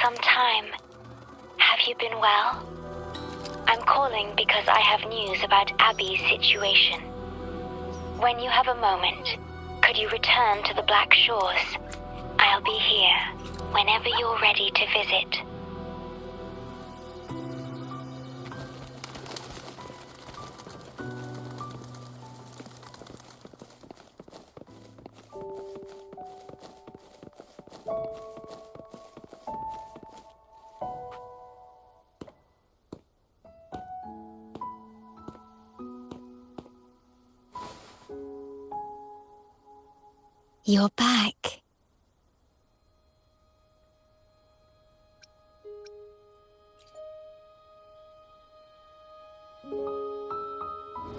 some time. Have you been well? I'm calling because I have news about Abby's situation. When you have a moment, could you return to the Black Shores? I'll be here whenever you're ready to visit. You're back.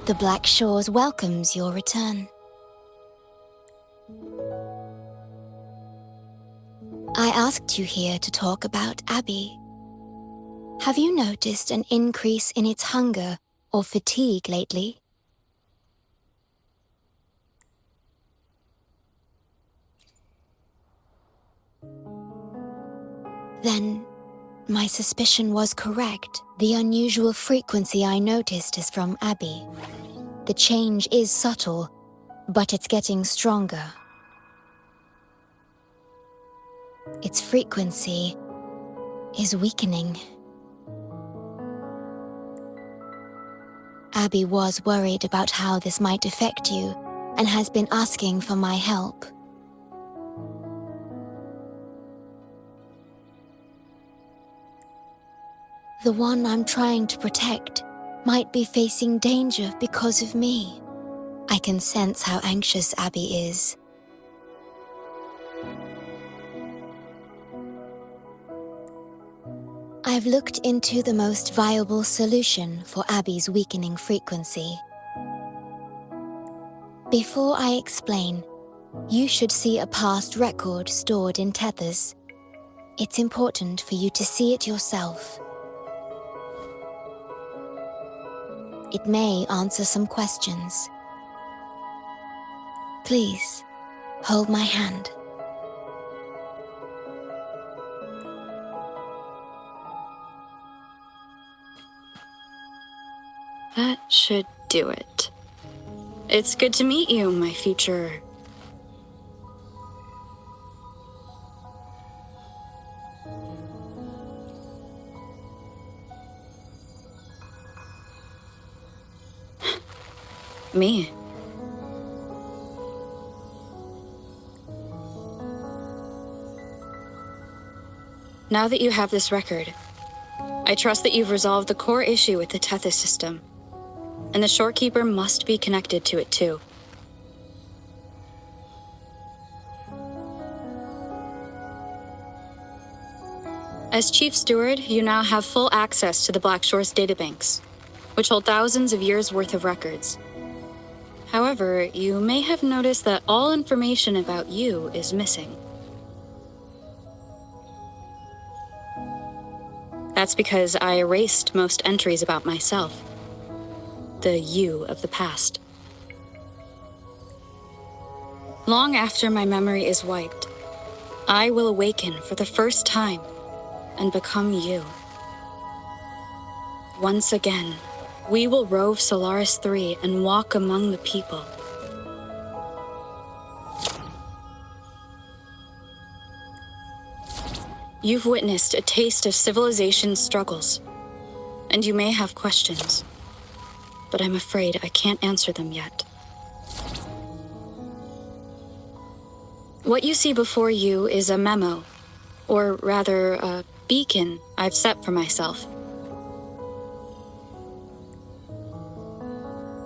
The Black Shores welcomes your return. I asked you here to talk about Abby. Have you noticed an increase in its hunger or fatigue lately? Then, my suspicion was correct. The unusual frequency I noticed is from Abby. The change is subtle, but it's getting stronger. Its frequency is weakening. Abby was worried about how this might affect you and has been asking for my help. The one I'm trying to protect might be facing danger because of me. I can sense how anxious Abby is. I've looked into the most viable solution for Abby's weakening frequency. Before I explain, you should see a past record stored in tethers. It's important for you to see it yourself. It may answer some questions. Please, hold my hand. That should do it. It's good to meet you, my future... Me. Now that you have this record, I trust that you've resolved the core issue with the Tethys system, and the Shorekeeper must be connected to it too. As Chief Steward, you now have full access to the Black Shores databanks, which hold thousands of years' worth of records. However, you may have noticed that all information about you is missing. That's because I erased most entries about myself, the you of the past. Long after my memory is wiped, I will awaken for the first time and become you. Once again, we will rove Solaris 3 and walk among the people. You've witnessed a taste of civilization's struggles, and you may have questions, but I'm afraid I can't answer them yet. What you see before you is a memo, or rather, a beacon I've set for myself.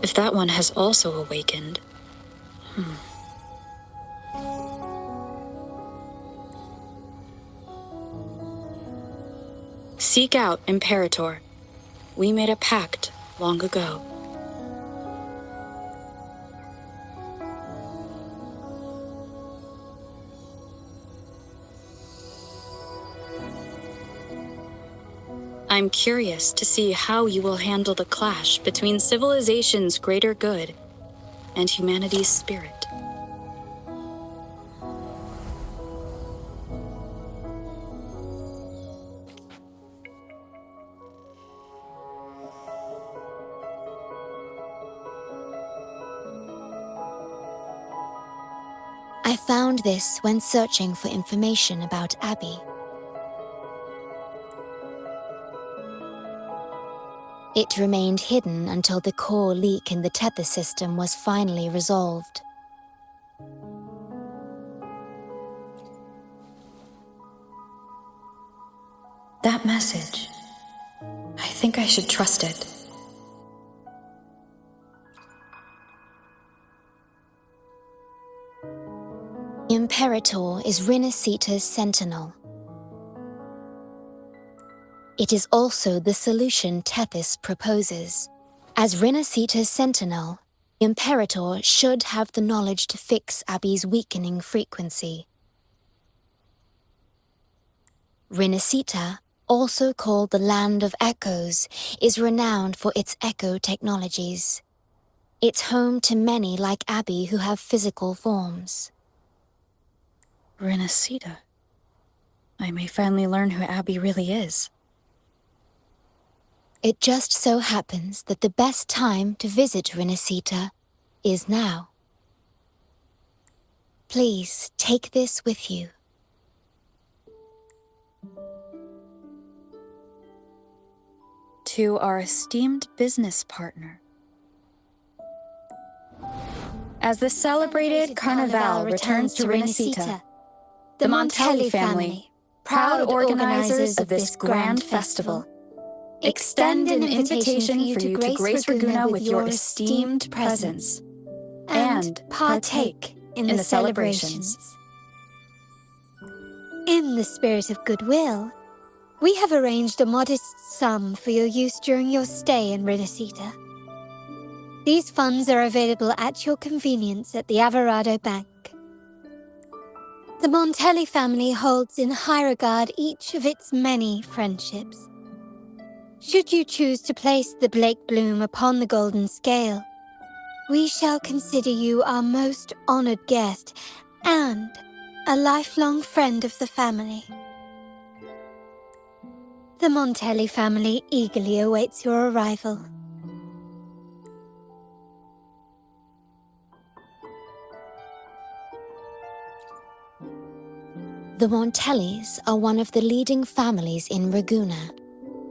If that one has also awakened... Seek out Imperator. We made a pact long ago. I'm curious to see how you will handle the clash between civilization's greater good and humanity's spirit. I found this when searching for information about Abby. It remained hidden until the core leak in the tether system was finally resolved. That message. I think I should trust it. Imperator is Rinascita's sentinel. It is also the solution Tethys proposes. As Rinascita's sentinel, Imperator should have the knowledge to fix Abby's weakening frequency. Rinascita, also called the Land of Echoes, is renowned for its echo technologies. It's home to many like Abby who have physical forms. Rinascita. I may finally learn who Abby really is. It just so happens that the best time to visit Rinascita is now. Please take this with you. To our esteemed business partner. As the celebrated Carnevale returns to Rinascita, the Montelli family, proud organizers of this grand festival, extend an invitation for you to grace Ragunna with your esteemed presence and partake in the celebrations. In the spirit of goodwill, we have arranged a modest sum for your use during your stay in Rinascita. These funds are available at your convenience at the Averado Bank. The Montelli family holds in high regard each of its many friendships. Should you choose to place the Blake Bloom upon the golden scale, we shall consider you our most honored guest and a lifelong friend of the family. The Montelli family eagerly awaits your arrival. The Montellis are one of the leading families in Ragunna,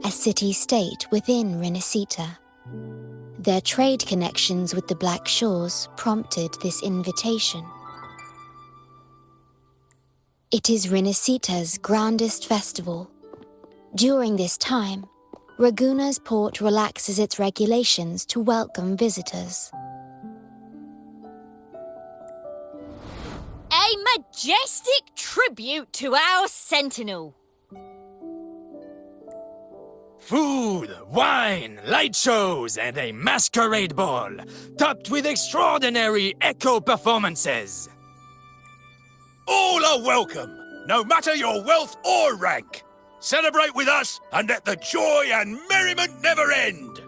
a city-state within Rinascita. Their trade connections with the Black Shores prompted this invitation. It is Rinascita's grandest festival. During this time, Ragunna's port relaxes its regulations to welcome visitors. A majestic tribute to our sentinel. Food, wine, light shows, and a masquerade ball, topped with extraordinary echo performances. All are welcome, no matter your wealth or rank. Celebrate with us and let the joy and merriment never end.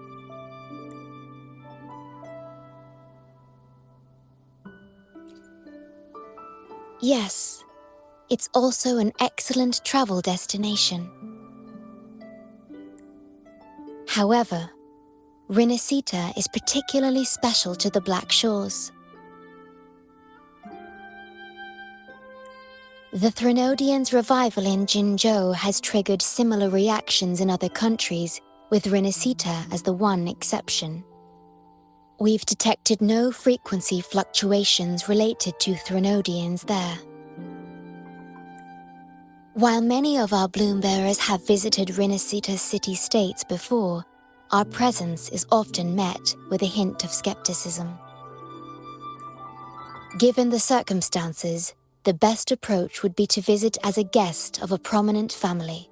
Yes, it's also an excellent travel destination. However, Rinascita is particularly special to the Black Shores. The Threnodians' revival in Jinzhou has triggered similar reactions in other countries, with Rinascita as the one exception. We've detected no frequency fluctuations related to Threnodians there. While many of our bloom-bearers have visited Rinascita's city-states before, our presence is often met with a hint of skepticism. Given the circumstances, the best approach would be to visit as a guest of a prominent family.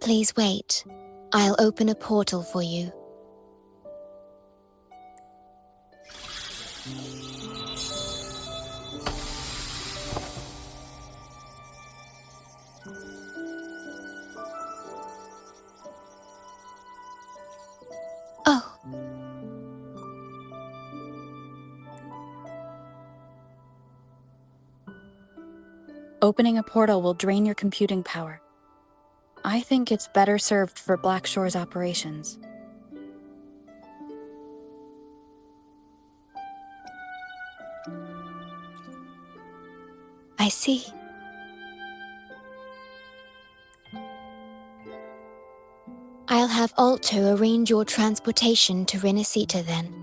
Please wait. I'll open a portal for you. Oh. opening a portal will drain your computing power. I think it's better served for Black Shore's operations. I see. I'll have Alto arrange your transportation to Rinascita then.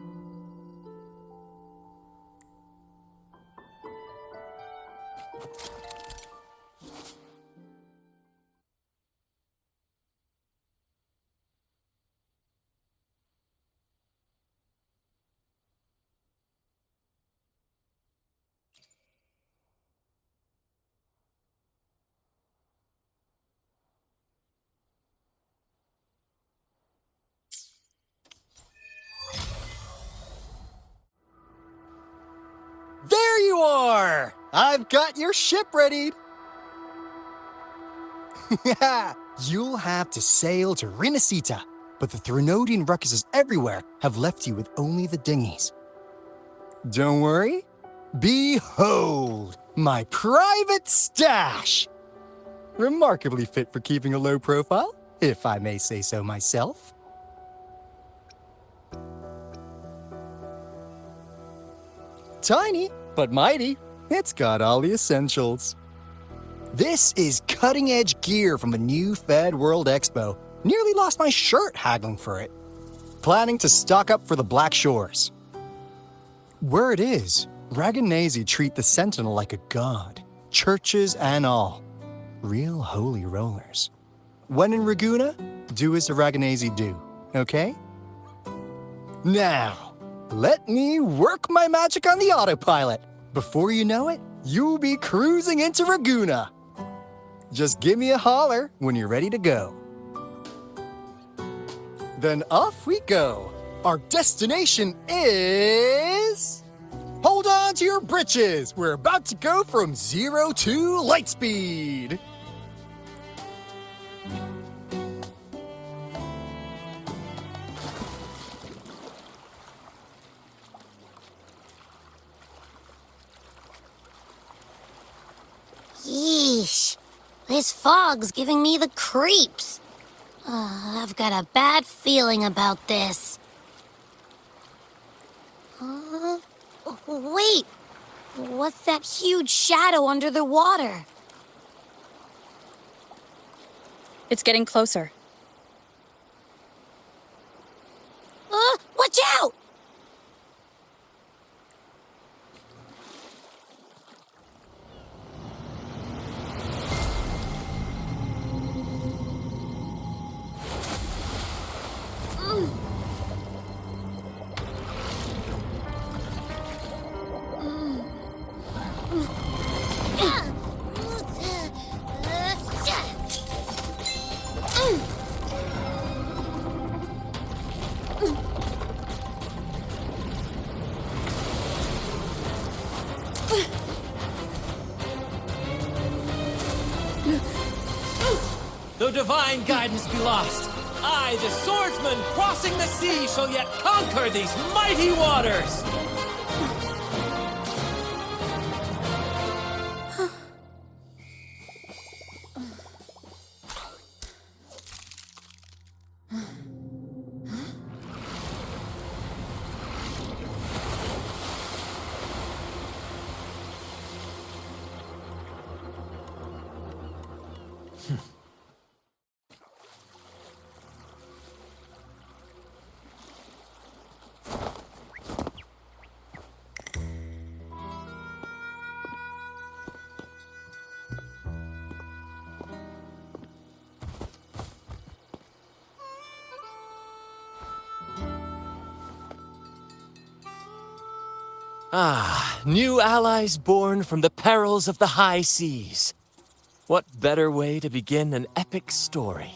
There you are! I've got your ship ready! You'll have to sail to Rinascita, but the Threnodian ruckuses everywhere have left you with only the dinghies. Don't worry. Behold, my private stash! Remarkably fit for keeping a low profile, if I may say so myself. Tiny, but mighty. It's got all the essentials. This is cutting-edge gear from a new Fed World Expo. Nearly lost my shirt haggling for it. Planning to stock up for the Black Shores. Word is, Raganazi treat the Sentinel like a god. Churches and all. Real holy rollers. When in Raguna, do as the Raganazi do, okay? Now, let me work my magic on the autopilot. Before you know it, you'll be cruising into Raguna. Just give me a holler when you're ready to go. Then off we go. Our destination is... Hold on to your britches. We're about to go from 0 to light speed. Yeesh. This fog's giving me the creeps. I've got a bad feeling about this. Wait! What's that huge shadow under the water? It's getting closer. Watch out! Though divine guidance be lost, I, the swordsman crossing the sea, shall yet conquer these mighty waters! New allies born from the perils of the high seas. What better way to begin an epic story?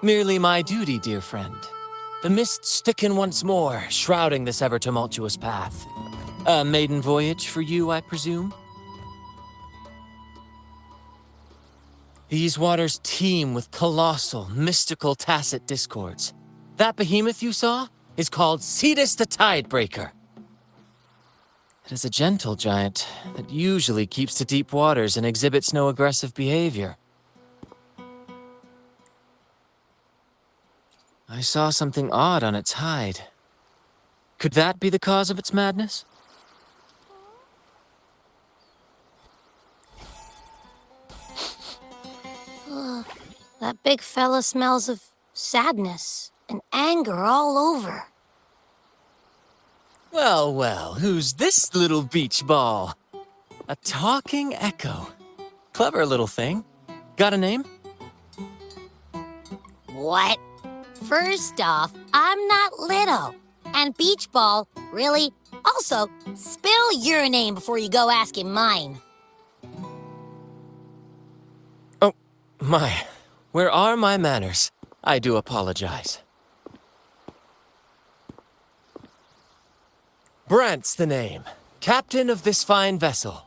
Merely my duty, dear friend. The mists thicken once more, shrouding this ever-tumultuous path. A maiden voyage for you, I presume? These waters teem with colossal, mystical, tacit discords. That behemoth you saw is called Cetus the Tidebreaker. It is a gentle giant that usually keeps to deep waters and exhibits no aggressive behavior. I saw something odd on its hide. Could that be the cause of its madness? That big fella smells of sadness and anger all over. Well, well, who's this little beach ball? A talking echo. Clever little thing. Got a name? What? First off, I'm not little. And Beach Ball, really? Also, spill your name before you go asking mine. Oh, my. Where are my manners? I do apologize. Brant's the name. Captain of this fine vessel.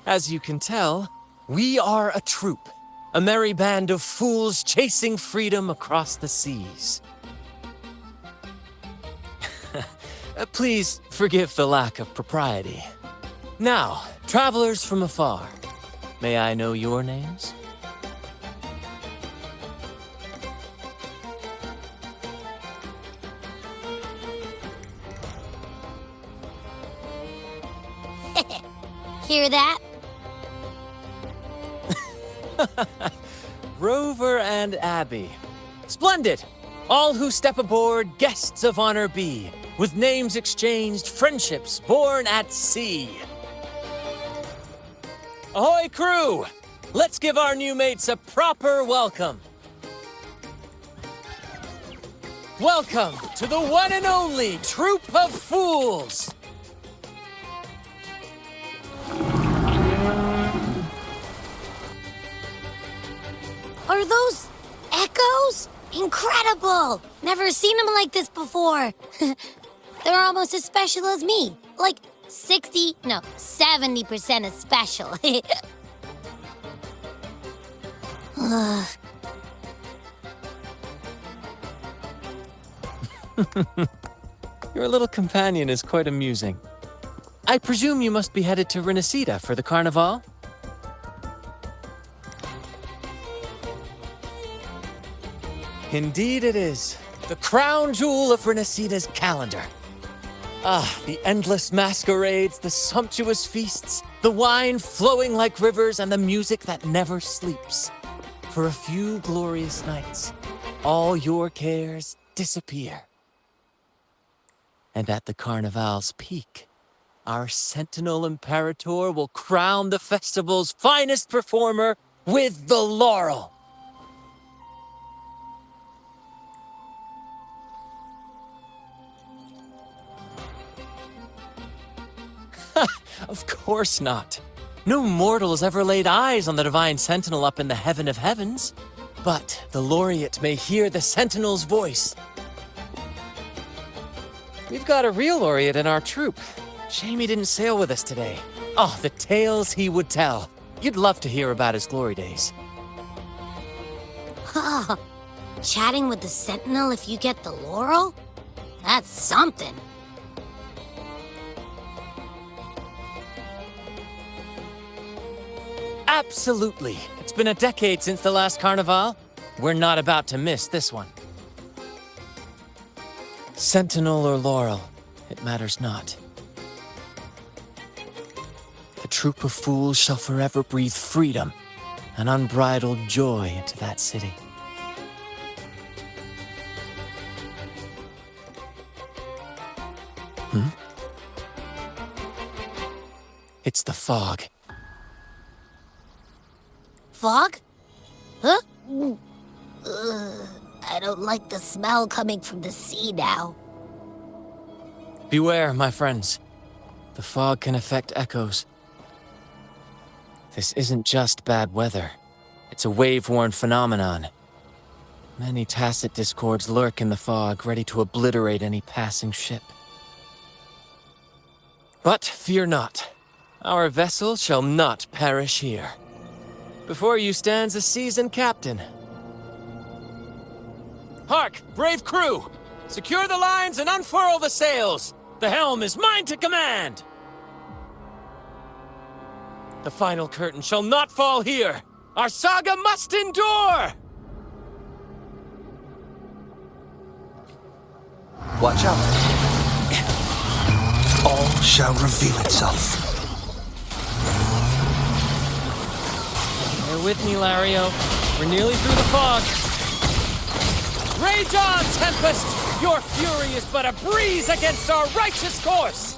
As you can tell, we are a troupe. A merry band of fools chasing freedom across the seas. Please forgive the lack of propriety. Now, travelers from afar, may I know your names? Hear that? Rover and Abby. Splendid! All who step aboard, guests of honor be. With names exchanged, friendships born at sea. Ahoy, crew! Let's give our new mates a proper welcome. Welcome to the one and only Troupe of Fools! Are those echoes? Incredible! Never seen them like this before. They're almost as special as me. Like 70% as special. Your little companion is quite amusing. I presume you must be headed to Rinascita for the Carnevale? Indeed it is. The crown jewel of Rinascita's calendar. Ah, the endless masquerades, the sumptuous feasts, the wine flowing like rivers, and the music that never sleeps. For a few glorious nights, all your cares disappear. And at the Carnevale's peak, our Sentinel Imperator will crown the festival's finest performer with the laurel. Of course not. No mortal has ever laid eyes on the Divine Sentinel up in the heaven of heavens. But the laureate may hear the Sentinel's voice. We've got a real laureate in our troupe. Shame he didn't sail with us today. Oh, the tales he would tell. You'd love to hear about his glory days. Chatting with the Sentinel if you get the laurel? That's something. Absolutely. It's been a decade since the last Carnevale. We're not about to miss this one. Sentinel or laurel, it matters not. The Troupe of Fools shall forever breathe freedom and unbridled joy into that city. It's the fog. Fog? Huh? I don't like the smell coming from the sea now. Beware, my friends. The fog can affect echoes. This isn't just bad weather. It's a wave-worn phenomenon. Many tacit discords lurk in the fog, ready to obliterate any passing ship. But fear not. Our vessel shall not perish here. Before you stands a seasoned captain. Hark, brave crew! Secure the lines and unfurl the sails! The helm is mine to command! The final curtain shall not fall here! Our saga must endure! Watch out. All shall reveal itself. Bear with me, Lario. We're nearly through the fog. Rage on, Tempest! Your fury is but a breeze against our righteous course!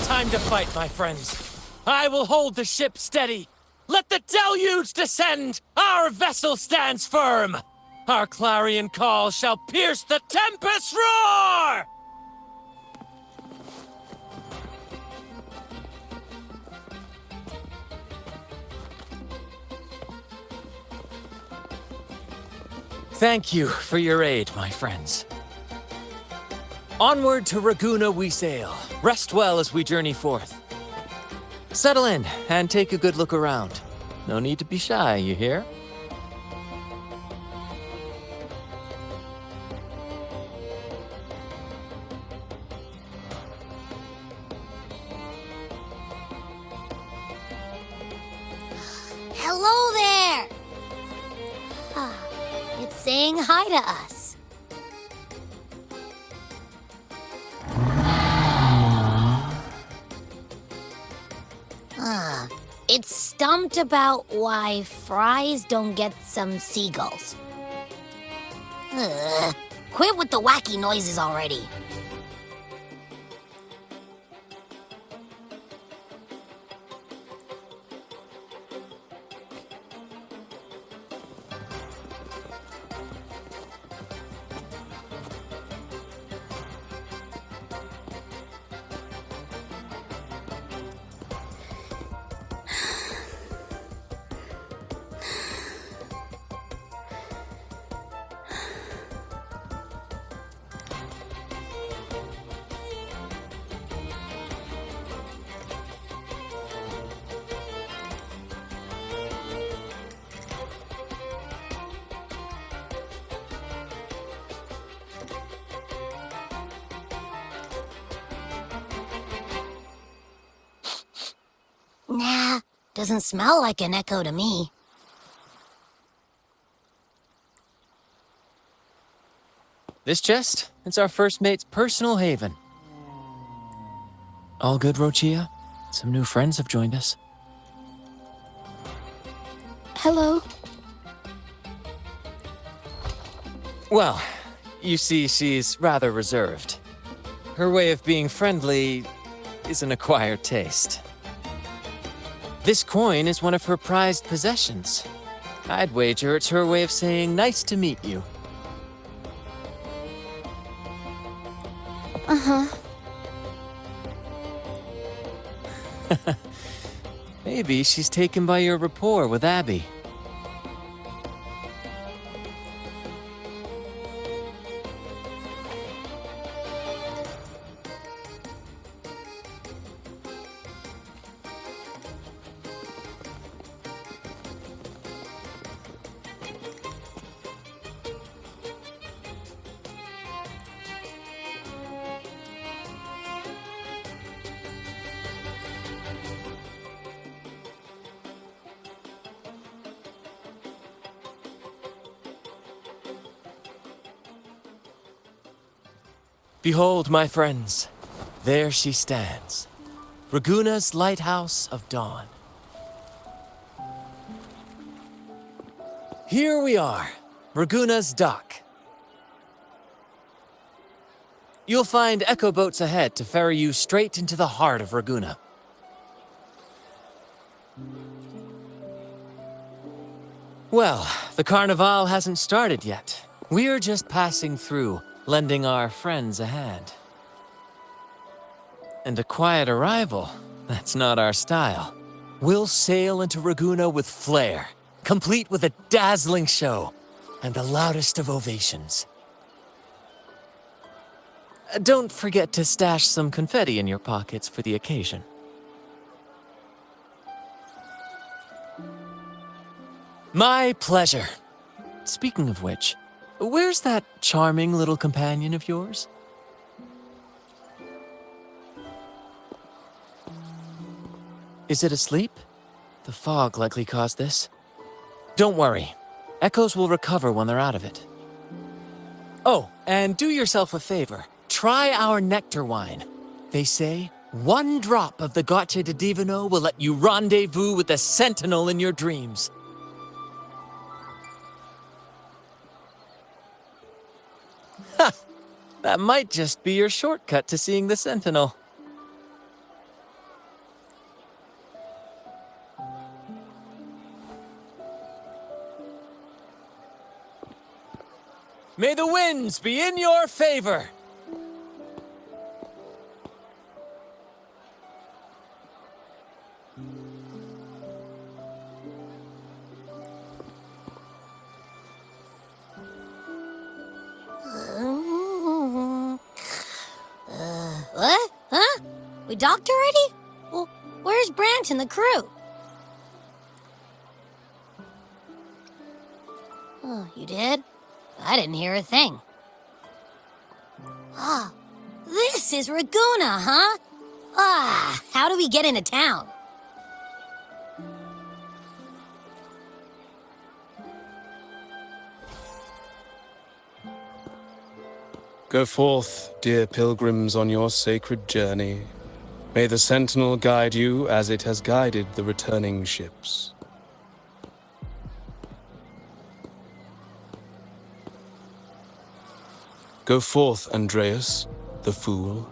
Time to fight, my friends. I will hold the ship steady. Let the deluge descend! Our vessel stands firm! Our clarion call shall pierce the tempest's roar! Thank you for your aid, my friends. Onward to Raguna we sail. Rest well as we journey forth. Settle in and take a good look around. No need to be shy, you hear? Hello there! It's saying hi to us. It's stumped about why fries don't get some seagulls. Quit with the wacky noises already. Nah, doesn't smell like an echo to me. This chest, it's our first mate's personal haven. All good, Rochia? Some new friends have joined us. Hello. Well, you see, she's rather reserved. Her way of being friendly is an acquired taste. This coin is one of her prized possessions. I'd wager it's her way of saying nice to meet you. Uh-huh. Maybe she's taken by your rapport with Abby. Behold, my friends, there she stands, Raguna's Lighthouse of Dawn. Here we are, Raguna's dock. You'll find echo boats ahead to ferry you straight into the heart of Raguna. Well, the Carnevale hasn't started yet. We're just passing through, lending our friends a hand. And a quiet arrival, that's not our style. We'll sail into Raguna with flair, complete with a dazzling show and the loudest of ovations. Don't forget to stash some confetti in your pockets for the occasion. My pleasure. Speaking of which, where's that charming little companion of yours? Is it asleep? The fog likely caused this. Don't worry. Echoes will recover when they're out of it. Oh, and do yourself a favor. Try our nectar wine. They say 1 drop of the Gotcha de Divino will let you rendezvous with the Sentinel in your dreams. Ha! That might just be your shortcut to seeing the Sentinel. May the winds be in your favor! What? Huh? We docked already? Well, where's Brant and the crew? Oh, you did? I didn't hear a thing. Ah, this is Raguna, huh? Ah, how do we get into town? Go forth, dear pilgrims, on your sacred journey. May the Sentinel guide you as it has guided the returning ships. Go forth, Andreas, the fool.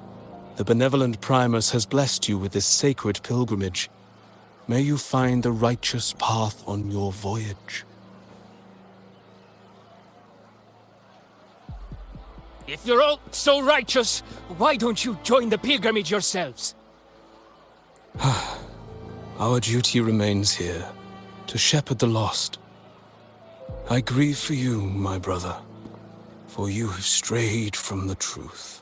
The benevolent Primus has blessed you with this sacred pilgrimage. May you find the righteous path on your voyage. If you're all so righteous, why don't you join the pilgrimage yourselves? Our duty remains here, to shepherd the lost. I grieve for you, my brother, for you have strayed from the truth.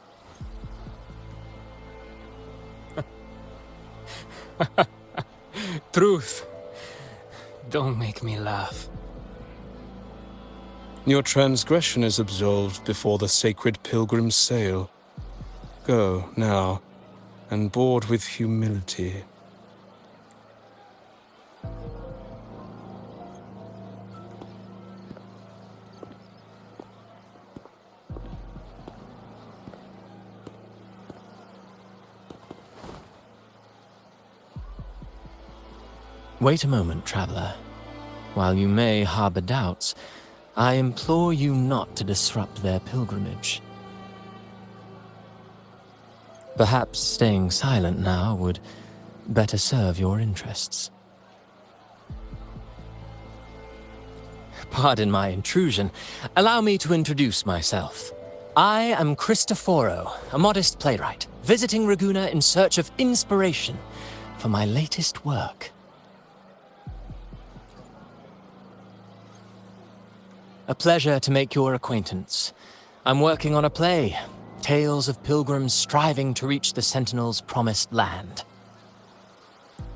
Truth. Don't make me laugh. Your transgression is absolved before the sacred pilgrims sail. Go, now, and board with humility. Wait a moment, traveler. While you may harbor doubts, I implore you not to disrupt their pilgrimage. Perhaps staying silent now would better serve your interests. Pardon my intrusion. Allow me to introduce myself. I am Cristoforo, a modest playwright, visiting Raguna in search of inspiration for my latest work. A pleasure to make your acquaintance. I'm working on a play, tales of pilgrims striving to reach the Sentinel's promised land.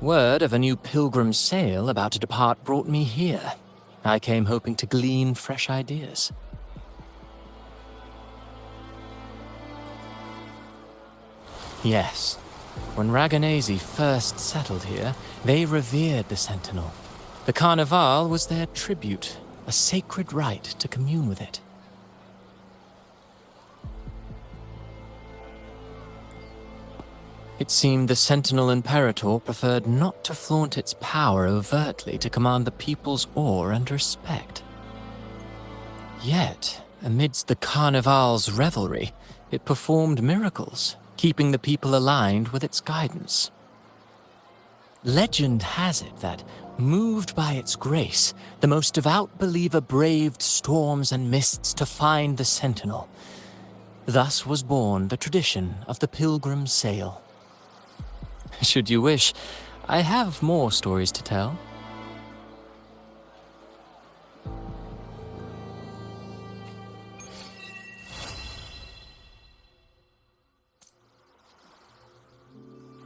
Word of a new pilgrim sail about to depart brought me here. I came hoping to glean fresh ideas. Yes, when Raganesi first settled here, they revered the Sentinel. The Carnevale was their tribute, a sacred right to commune with it. It seemed the Sentinel Imperator preferred not to flaunt its power overtly to command the people's awe and respect. Yet, amidst the Carnevale's revelry, it performed miracles, keeping the people aligned with its guidance. Legend has it that, moved by its grace, the most devout believer braved storms and mists to find the Sentinel. Thus was born the tradition of the pilgrim sail. Should you wish, I have more stories to tell.